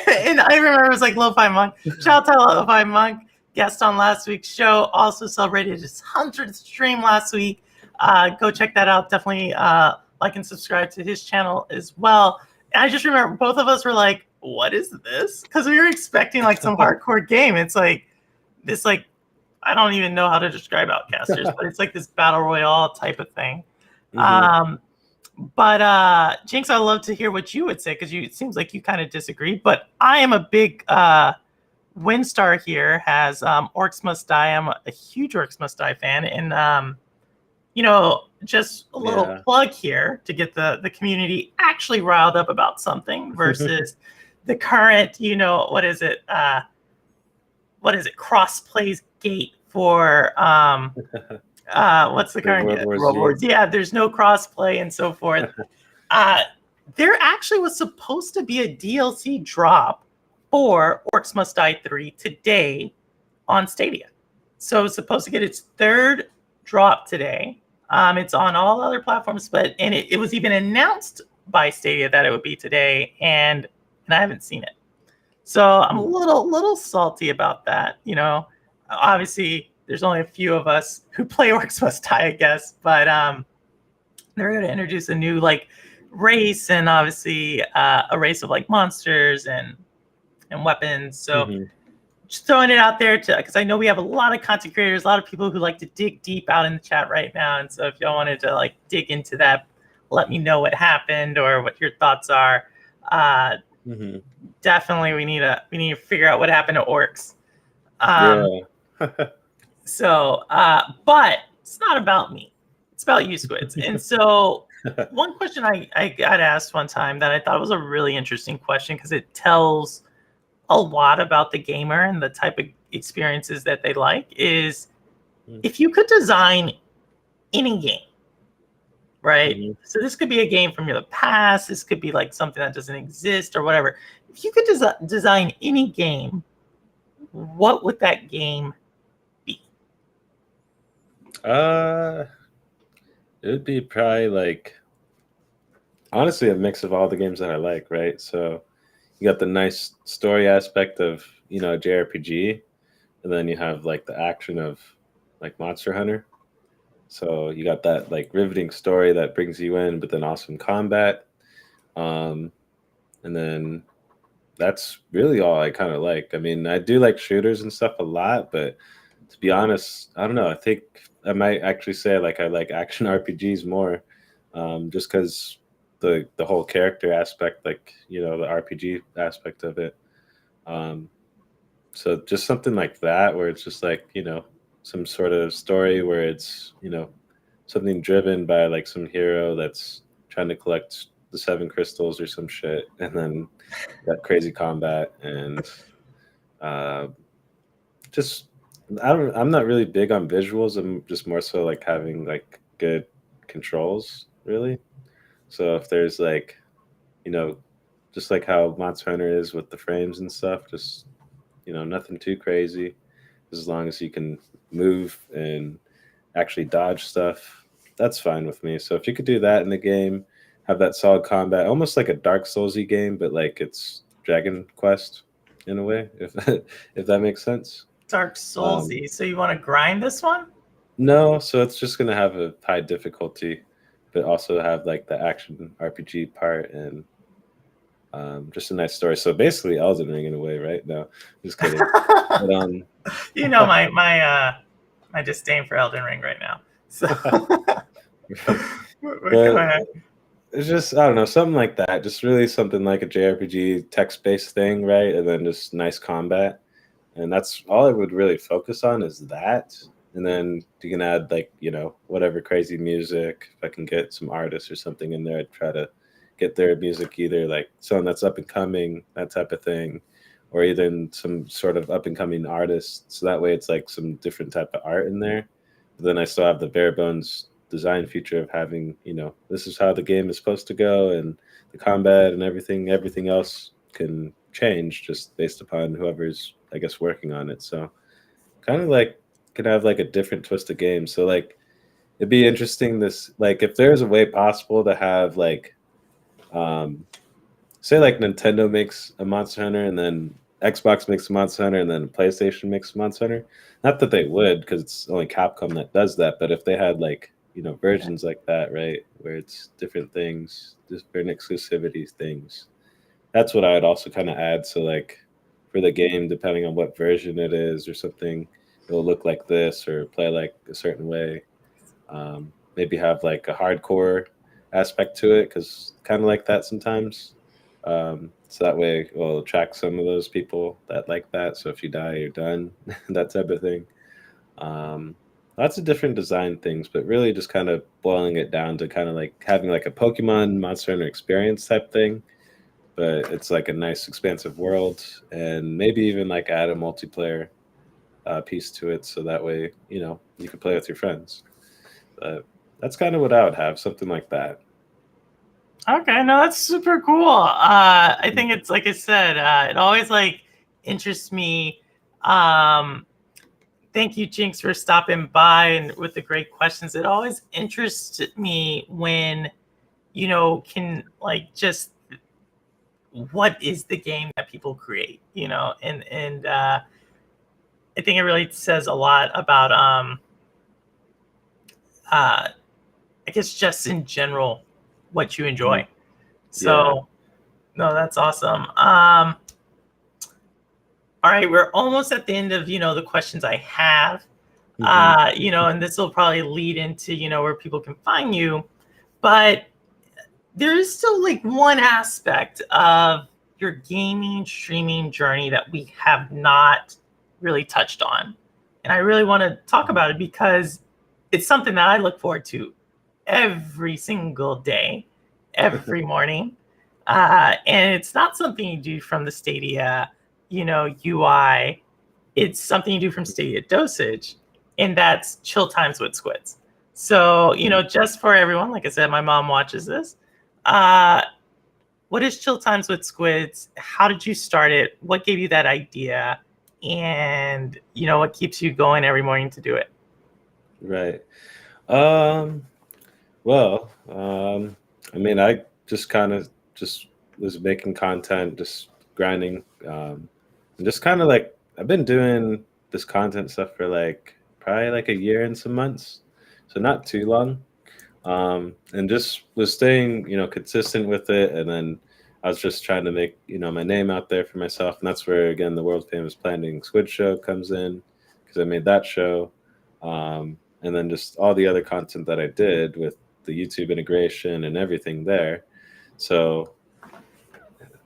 And I remember it was like Lo-Fi Monk. Shout out to Lo-Fi Monk. guest on last week's show. Also celebrated his 100th stream last week. Go check that out. Definitely like and subscribe to his channel as well. And I just remember both of us were like, what is this? Because we were expecting like some hardcore game. It's like this, like, I don't even know how to describe Outcasters, but it's like this battle royale type of thing. But Jinx, I'd love to hear what you would say, because it seems like you kind of disagree. But I am a big Windstar here has Orcs Must Die. I'm a huge Orcs Must Die fan, and just a little plug here to get the community actually riled up about something versus the current, what is it? Cross-plays gate for what's the current World War Z? Yeah, there's no cross-play and so forth. There actually was supposed to be a DLC drop for Orcs Must Die 3 today on Stadia. So it's supposed to get its third drop today. It's on all other platforms, but it was even announced by Stadia that it would be today, and I haven't seen it. So I'm a little salty about that. Obviously there's only a few of us who play Orcs Must Die, I guess, but they're going to introduce a new like race, and obviously a race of like monsters and weapons. So just throwing it out there because I know we have a lot of content creators, a lot of people who like to dig deep out in the chat right now. And so if y'all wanted to like dig into that, let me know what happened or what your thoughts are. Definitely we need to figure out what happened to Orcs. So but it's not about me, it's about you, Squidzzz. And so one question I got asked one time that I thought was a really interesting question, because it tells a lot about the gamer and the type of experiences that they like, is if you could design any game, right? So this could be a game from the past, this could be like something that doesn't exist or whatever. If you could design any game, what would that game be? It would be probably like, honestly, a mix of all the games that I like, right? So you got the nice story aspect of, JRPG, and then you have like the action of like Monster Hunter. So you got that like riveting story that brings you in, but then awesome combat. And then that's really all I kind of like. I mean, I do like shooters and stuff a lot, but to be honest, I don't know. I think I might actually say like I like action RPGs more, just because the whole character aspect, like the RPG aspect of it. So just something like that, where it's just like some sort of story where it's something driven by like some hero that's trying to collect the 7 crystals or some shit, and then that crazy combat and just I'm not really big on visuals. I'm just more so like having like good controls, really. So if there's like, just like how Monster Hunter is with the frames and stuff, just, nothing too crazy. As long as you can move and actually dodge stuff, that's fine with me. So if you could do that in the game, have that solid combat, almost like a Dark Soulsy game, but like it's Dragon Quest in a way, if that makes sense. Dark Soulsy. So you want to grind this one? No, so it's just gonna have a high difficulty, but also have like the action RPG part and just a nice story. So basically Elden Ring in a way, right? No, just kidding. But, my disdain for Elden Ring right now. So it's just, I don't know, something like that. Just really something like a JRPG text-based thing, right? And then just nice combat. And that's all I would really focus on, is that. And then you can add like, whatever crazy music. If I can get some artists or something in there, I'd try to get their music, either like someone that's up and coming, that type of thing, or even some sort of up and coming artist. So that way it's like some different type of art in there. But then I still have the bare bones design feature of having, this is how the game is supposed to go, and the combat and everything else can change just based upon whoever's, I guess, working on it. So kind of like could have like a different twist of game. So like it'd be interesting like if there's a way possible to have like say like Nintendo makes a Monster Hunter, and then Xbox makes Monster Hunter and then PlayStation makes Monster Hunter. Not that they would, because it's only Capcom that does that. But if they had like versions like that, right, where it's different things, different exclusivity things, that's what I'd also kind of add. So like for the game, depending on what version it is or something, it'll look like this or play like a certain way. Maybe have like a hardcore aspect to it because kind of like that sometimes. So that way we'll attract some of those people that like that. So if you die, you're done, that type of thing. Um, Lots of different design things, but really just kind of boiling it down to kind of like having like a Pokemon Monster Hunter experience type thing. But it's like a nice expansive world, and maybe even like add a multiplayer piece to it, so that way you can play with your friends. But that's kind of what I would have, something like that. Okay, no, that's super cool. I think it's like I said, it always like interests me. Thank you, Jinx, for stopping by and with the great questions. It always interests me when can like just what is the game that people create, and I think it really says a lot about I guess just in general what you enjoy. So no, that's awesome. All right, we're almost at the end of the questions I have. And this will probably lead into where people can find you, but there is still like one aspect of your gaming streaming journey that we have not really touched on, and I really want to talk about it because it's something that I look forward to every single day, every morning. And it's not something you do from the Stadia, UI. It's something you do from Stadia Dosage, and that's chill times with Squidzzz. So, just for everyone, like I said, my mom watches this. What is chill times with Squidzzz? How did you start it? What gave you that idea? And what keeps you going every morning to do it? Right. Well, I mean, I just kind of just was making content, just grinding, and just kind of like I've been doing this content stuff for like probably like a year and some months, so not too long. And just was staying, consistent with it, and then I was just trying to make, my name out there for myself, and that's where again the world famous Planning Squid show comes in because I made that show, and then just all the other content that I did with the YouTube integration and everything there. So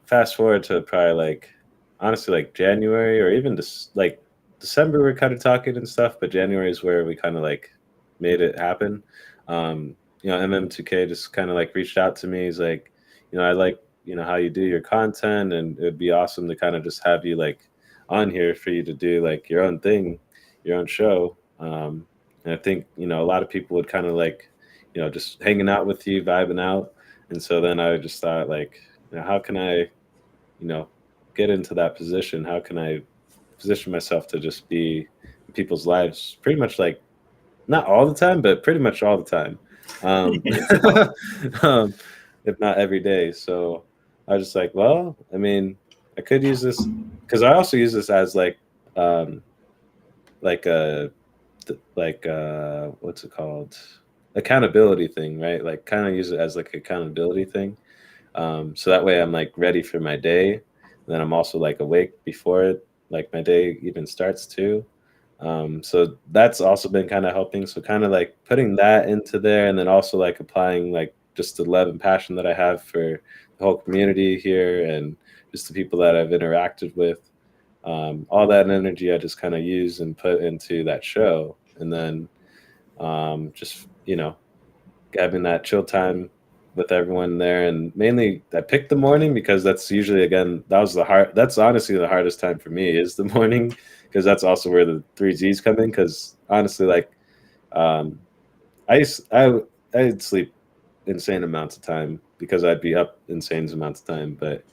fast forward to probably like honestly like January or even just like December we're kind of talking and stuff, but January is where we kind of like made it happen. MM2K just kind of like reached out to me. He's like, I like how you do your content, and it'd be awesome to kind of just have you like on here for you to do like your own thing, your own show. And I think a lot of people would kind of like just hanging out with you, vibing out. And so then I just thought like, how can I get into that position? How can I position myself to just be in people's lives pretty much like not all the time, but pretty much all the time, if not every day. So I was just like, well, I mean, I could use this because I also use this as like a what's it called, accountability thing, right? Like kind of use it as like accountability thing. So that way I'm like ready for my day. And then I'm also like awake before it, like my day even starts too. So that's also been kind of helping. So kind of like putting that into there, and then also like applying like just the love and passion that I have for the whole community here and just the people that I've interacted with. All that energy I just kind of use and put into that show. And then just, having that chill time with everyone there. And mainly I picked the morning because that's usually, again, that's honestly the hardest time for me is the morning, because that's also where the 3Gs come in. Because honestly, like I'd sleep insane amounts of time because I'd be up insane amounts of time. But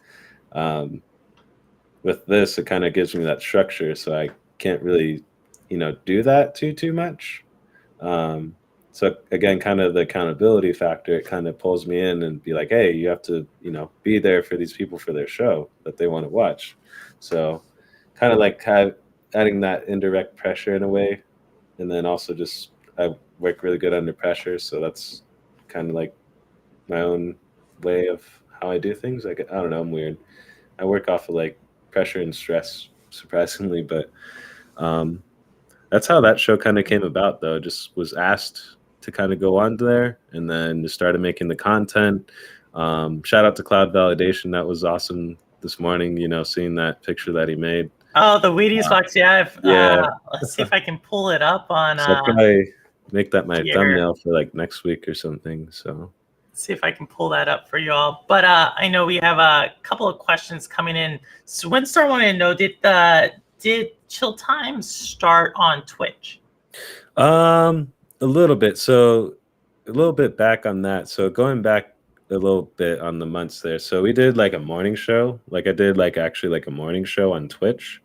with this, it kind of gives me that structure, so I can't really, do that too much. So again, kind of the accountability factor, it kind of pulls me in and be like, hey, you have to, be there for these people for their show that they want to watch. So kind of like adding that indirect pressure in a way, and then also just I work really good under pressure, so that's kind of like my own way of how I do things. Like I don't know, I'm weird. I work off of like pressure and stress, surprisingly, but um, that's how that show kind of came about. Though, just was asked to kind of go on there, and then just started making the content. Shout out to Cloud Validation. That was awesome this morning. Seeing that picture that he made. Oh, the Wheaties box. Yeah. Yeah. Let's see if I can pull it up on. So I'll probably make that my here. thumbnail for like next week or something. So Let's see if I can pull that up for you all. But I know we have a couple of questions coming in. So Windstar wanted to know, did Chill Time start on Twitch? a little bit. So a little bit back on that. So going back a little bit on the months there. So we did like a morning show. Like I did like actually like a morning show on Twitch.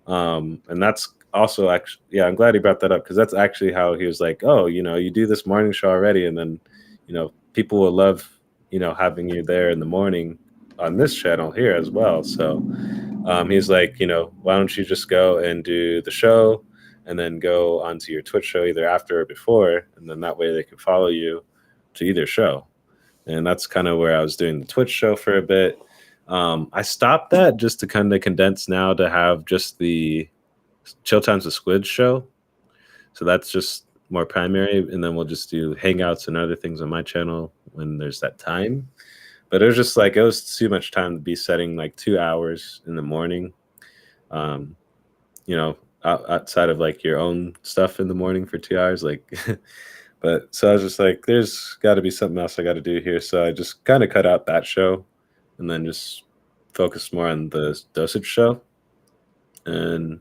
And that's also actually, yeah, I'm glad he brought that up, because that's actually how he was like, oh, you do this morning show already, and then people will love having you there in the morning on this channel here as well. So he's like, why don't you just go and do the show and then go onto your Twitch show either after or before, and then that way they can follow you to either show. And that's kind of where I was doing the Twitch show for a bit. I stopped that just to kind of condense now to have just the Chill Times with Squidzzz show. So that's just more primary, and then we'll just do hangouts and other things on my channel when there's that time. But it was just like, it was too much time to be setting like 2 hours in the morning, outside of like your own stuff in the morning for 2 hours. Like, but so I was just like, there's got to be something else I got to do here. So I just kind of cut out that show and then just focus more on the dosage show. And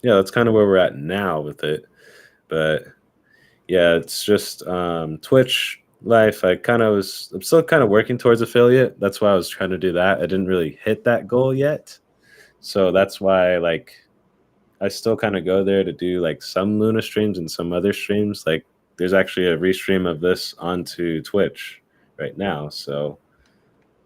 yeah, that's kind of where we're at now with it. But yeah, it's just Twitch life. I'm still kind of working towards affiliate. That's why I was trying to do that. I didn't really hit that goal yet. So that's why like I still kind of go there to do like some Luna streams and some other streams. Like there's actually a restream of this onto Twitch right now. So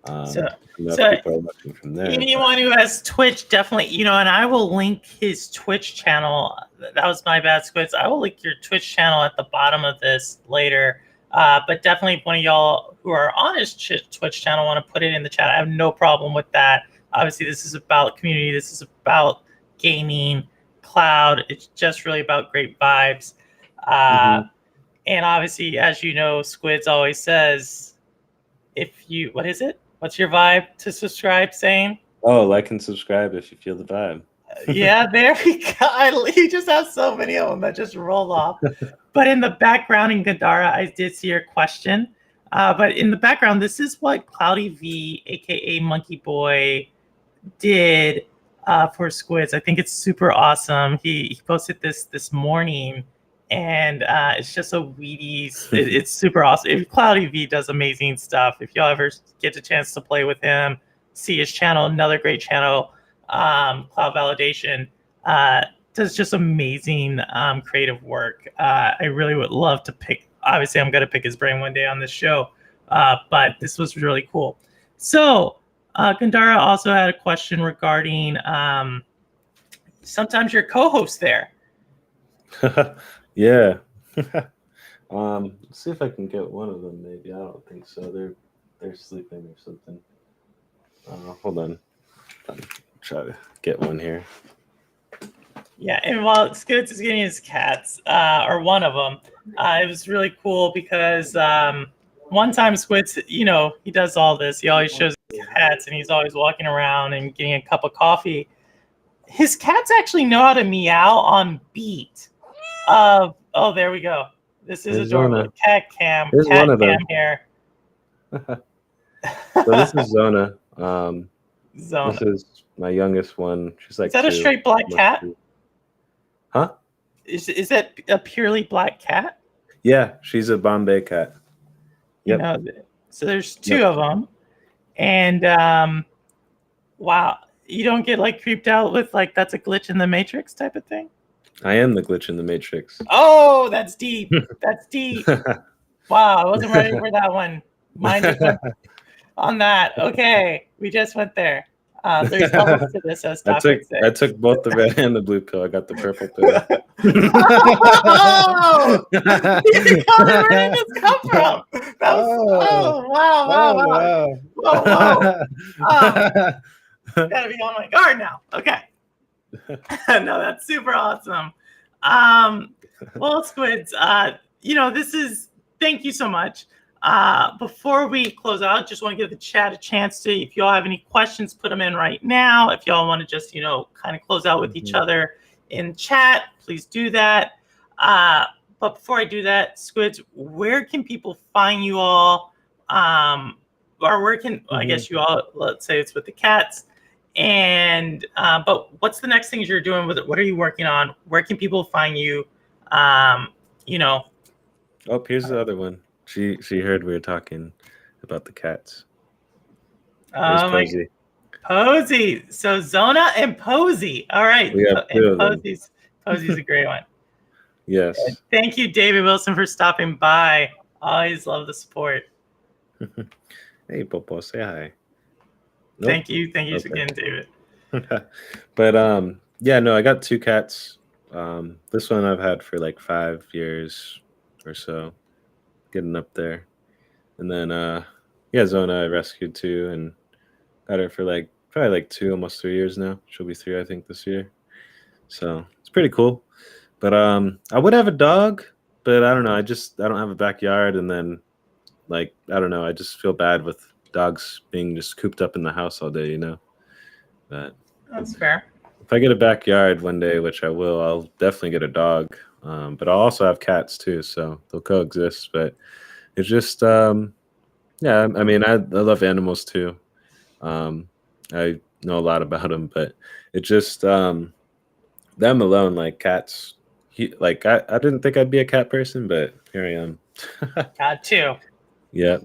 people are watching from there. Anyone who has Twitch, definitely, and I will link his Twitch channel. That was my bad, Squidzzz. I will link your Twitch channel at the bottom of this later. But definitely, one of y'all who are on his Twitch channel want to put it in the chat. I have no problem with that. Obviously, this is about community. This is about gaming, cloud. It's just really about great vibes. And obviously, as you know, Squidzzz always says, what is it? What's your vibe to subscribe saying? Oh, like and subscribe if you feel the vibe. Yeah, there we go. He just has so many of them that just roll off. But in the background, in Gandara, I did see your question. But in the background, this is what Cloudy V, aka Monkey Boy, did for Squidzzz. I think it's super awesome. He posted this morning, and it's just a Wheaties. It's super awesome. Cloudy V does amazing stuff. If y'all ever get the chance to play with him, see his channel, another great channel, Cloud Validation, does just amazing creative work. I really would love to pick. Obviously, I'm going to pick his brain one day on this show, but this was really cool. So Gandara also had a question regarding sometimes your co-host there. Yeah. Let's see if I can get one of them. Maybe I don't think so. They're sleeping or something. Hold on. I'll try to get one here. Yeah, and while Squidzzz is getting his cats, or one of them, it was really cool because one time Squidzzz, he does all this. He always shows cats, and he's always walking around and getting a cup of coffee. His cats actually know how to meow on beat. Oh, there we go. This is adorable. Cat cam. Here's cat one of them. Cam here. So this is Zona. Zona. This is my youngest one. She's like, is that a straight black cat? Huh? Is that a purely black cat? Yeah, she's a Bombay cat. Yep. So there's two of them, and wow, you don't get like creeped out with like that's a glitch in the Matrix type of thing. I am the glitch in the Matrix. Oh, that's deep. That's deep. Wow, I wasn't ready for that one. Mine just went on that. Okay, we just went there. There's levels to this, as I topic took both the red and the blue pill. I got the purple pill. Oh! Where did this come from? That was wow. Whoa. Gotta be on my guard now. Okay. No, that's super awesome. Well, Squidz, thank you so much. Before we close out, just want to give the chat a chance to, if y'all have any questions, put them in right now. If y'all want to just, kind of close out with each other in chat, please do that. But before I do that, Squidz, where can people find you all? Or where can, I guess you all, let's say it's with the cats. And, but what's the next things you're doing with it? What are you working on? Where can people find you? Oh, here's the other one. She heard we were talking about the cats. Oh my God. Posey. So Zona and Posey. All right. We have two of them. Posey's a great one. Yes. Thank you, David Wilson, for stopping by. Always love the support. Hey, Popo, say hi. Nope. Thank you again, David. But yeah, no, I got two cats. This one I've had for like 5 years or so, getting up there. And then Zona I rescued too, and got her for probably like 2, almost 3 years now. She'll be 3, I think, this year. So it's pretty cool. But I would have a dog, but I don't know. I don't have a backyard, and then I don't know. I just feel bad with dogs being just cooped up in the house all day, But that's fair. If I get a backyard one day, which I will, I'll definitely get a dog. But I'll also have cats too, so they'll coexist. But it's just, I mean, I love animals too. I know a lot about them, but it's just them alone, like cats. I didn't think I'd be a cat person, but here I am. Got two. Yeah.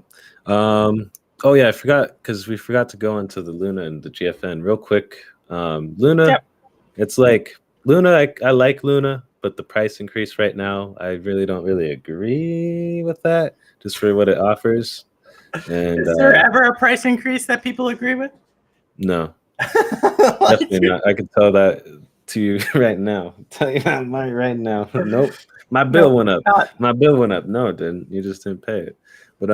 Oh yeah, I forgot, because we forgot to go into the Luna and the GFN real quick. Luna, yep. It's like Luna. I like Luna, but the price increase right now, I really don't agree with that. Just for what it offers. And is there ever a price increase that people agree with? No, definitely not. I can tell that to you right now. Tell you that right now. Nope. My bill went up. My bill went up. No, it didn't. You just didn't pay it. But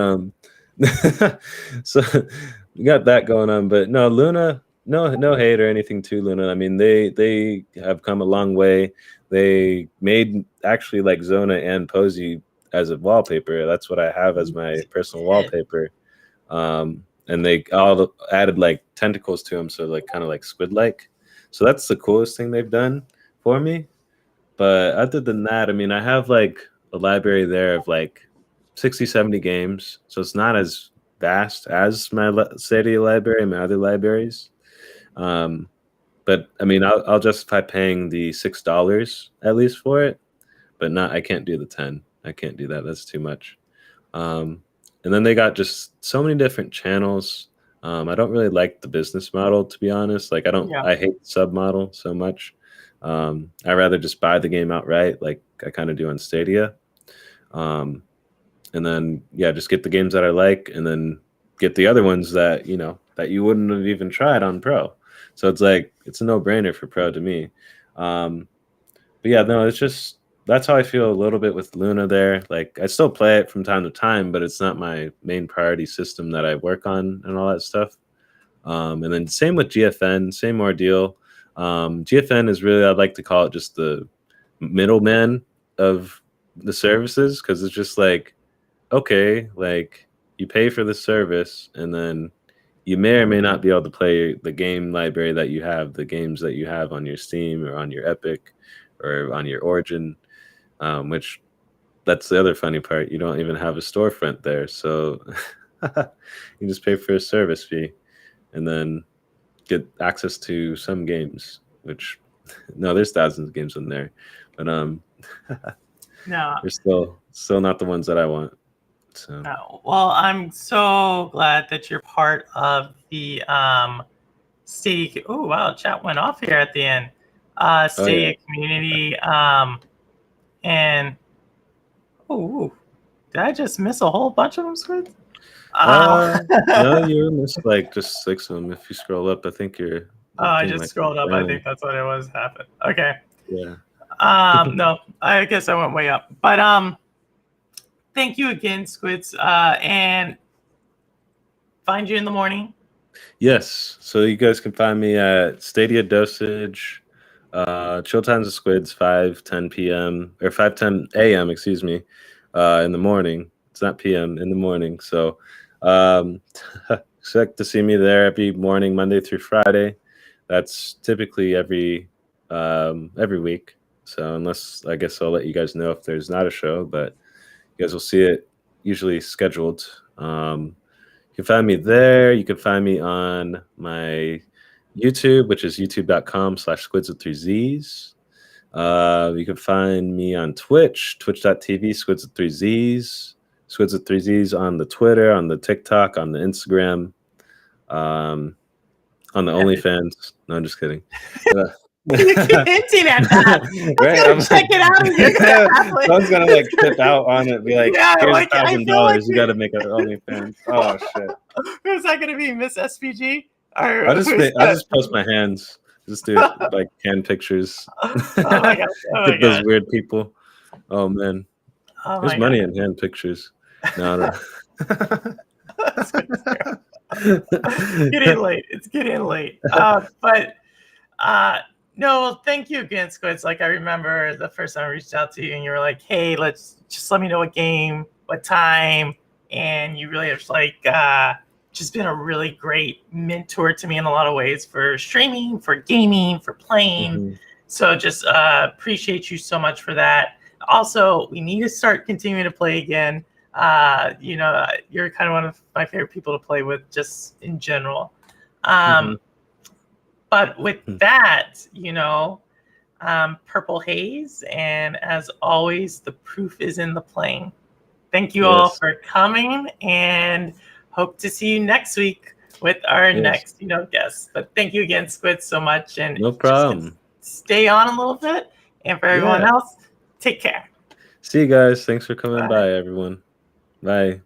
so we got that going on. But no, Luna, no hate or anything to Luna. I mean, they have come a long way. They made actually like Zona and Posey as a wallpaper. That's what I have as my personal wallpaper. And they all added like tentacles to them, so like kind of like squid-like. So that's the coolest thing they've done for me. But other than that, I mean, I have like a library there of like 60, 70 games. So it's not as vast as my Stadia library and my other libraries. But I mean, I'll justify paying the $6 at least for it, but I can't do the 10. I can't do that. That's too much. And then they got just so many different channels. I don't really like the business model, to be honest. Like I hate the sub model so much. I rather just buy the game outright, like I kind of do on Stadia. And then just get the games that I like, and then get the other ones that that you wouldn't have even tried on Pro. So it's like it's a no-brainer for Pro to me. But yeah, no, it's just that's how I feel a little bit with Luna there. Like I still play it from time to time, but it's not my main priority system that I work on and all that stuff. And then same with GFN, same ordeal. GFN is really, I'd like to call it just the middleman of the services, because it's just like, okay, like you pay for the service, and then you may or may not be able to play the game library that you have, the games that you have on your Steam or on your Epic or on your Origin. Which that's the other funny part. You don't even have a storefront there. So you just pay for a service fee and then get access to some games, which no, there's thousands of games in there, but no, they're still not the ones that I want. So no. Well, I'm so glad that you're part of the Stadia. Oh wow, chat went off here at the end. Stadia community. And did I just miss a whole bunch of them, Squid? No, you missed like just 6 of them. If you scroll up, I think your I thing just might scrolled up. I down. think that's what it was happened. Okay. Yeah. No, I guess I went way up. But thank you again, Squidz. And find you in the morning. Yes. So you guys can find me at Stadia Dosage, Chill Times of Squids, 5:10 p.m. or 5:10 a.m. Excuse me, in the morning. It's not p.m. in the morning. So expect to see me there every morning, Monday through Friday. That's typically every week. So unless I guess I'll let you guys know if there's not a show, but you guys will see it usually scheduled. You can find me there. You can find me on my YouTube, which is youtube.com/squids with 3Zs. You can find me on Twitch, twitch.tv, squids with 3Zs. Squids with 3Zs on the Twitter, on the TikTok, on the Instagram, on the OnlyFans. No, I'm just kidding. You keep hinting at that. Right? I'm check it out. And you're I was gonna like tip out on it, be like, Yeah, here's like, I feel like $1,000. You got to make an OnlyFans. Oh shit! Who's that going to be, Miss SPG? Or I'll who's just post my hands. Just do it like hand pictures. Oh my gosh! Oh my Get those gosh! weird people. Oh man, Oh there's my money gosh. in hand pictures. No. It's getting late. It's getting late. But no, thank you again, Squids. Like, I remember the first time I reached out to you and you were like, hey, let's just let me know what game, what time. And you really have like just been a really great mentor to me in a lot of ways for streaming, for gaming, for playing. Mhm. So just appreciate you so much for that. Also, we need to start continuing to play again. You're kind of one of my favorite people to play with just in general. But with that, Purple Haze, and as always, the proof is in the playing. Thank you all for coming, and hope to see you next week with our next, guest. But thank you again, Squid, so much, and no problem. Stay on a little bit, and for everyone else, take care. See you guys. Thanks for coming by, everyone. Bye.